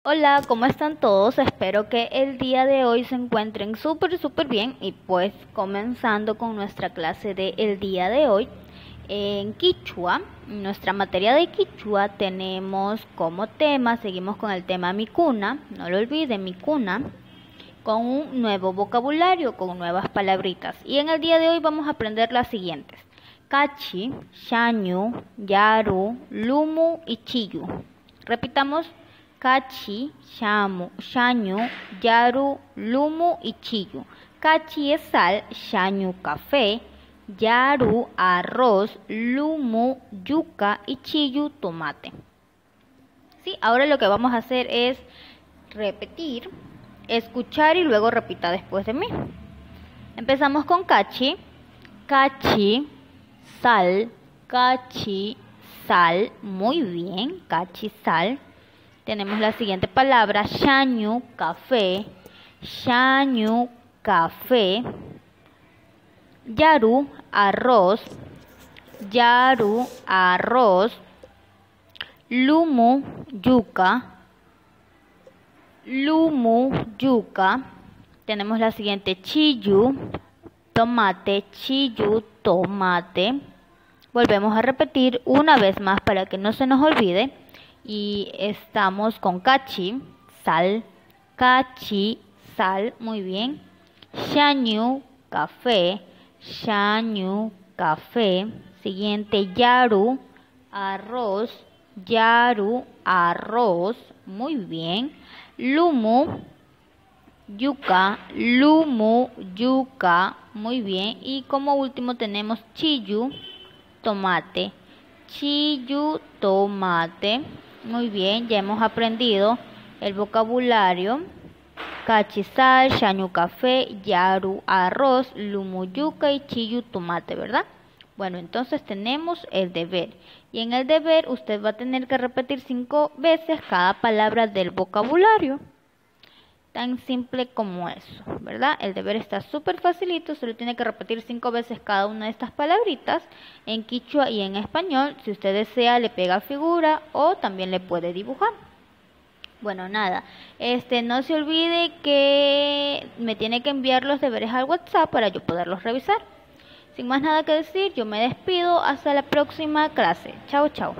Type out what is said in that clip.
Hola, ¿cómo están todos? Espero que el día de hoy se encuentren súper bien y pues comenzando con nuestra clase de el día de hoy en Quichua. En nuestra materia de Quichua tenemos como tema, seguimos con el tema mi cuna, no lo olviden, mi cuna, con un nuevo vocabulario, con nuevas palabritas. Y en el día de hoy vamos a aprender las siguientes: Cachi, Shañu, Yaru, Lumu y Chiyu. Repitamos: Cachi, Shañu, Yaru, Lumu y Chiyu. Cachi es sal, Shañu café, Yaru arroz, Lumu yuca y Chiyu tomate. Sí, ahora lo que vamos a hacer es repetir, escuchar y luego repita después de mí. Empezamos con cachi. Cachi, sal, cachi, sal. Muy bien, cachi, sal. Tenemos la siguiente palabra, shañu, café, shañu, café. Yaru, arroz, yaru, arroz. Lumu, yuca, lumu, yuca. Tenemos la siguiente, chiyu, tomate, chiyu, tomate. Volvemos a repetir una vez más para que no se nos olvide. Y estamos con cachi, sal, cachi, sal, muy bien. Shañu, café, shañu, café. Siguiente, yaru, arroz, yaru, arroz, muy bien. Lumu, yuca, lumu, yuca, muy bien. Y como último tenemos chiyu, tomate, chiyu, tomate. Muy bien, ya hemos aprendido el vocabulario: cachisal, shañu café, yaru arroz, lumu yuca y chiyu tomate, ¿verdad? Bueno, entonces tenemos el deber. Y en el deber usted va a tener que repetir 5 veces cada palabra del vocabulario. Tan simple como eso, ¿verdad? El deber está súper facilito, solo tiene que repetir 5 veces cada una de estas palabritas en quichua y en español. Si usted desea, le pega figura o también le puede dibujar. Bueno, nada, no se olvide que me tiene que enviar los deberes al WhatsApp para yo poderlos revisar. Sin más nada que decir, yo me despido. Hasta la próxima clase. Chao, chao.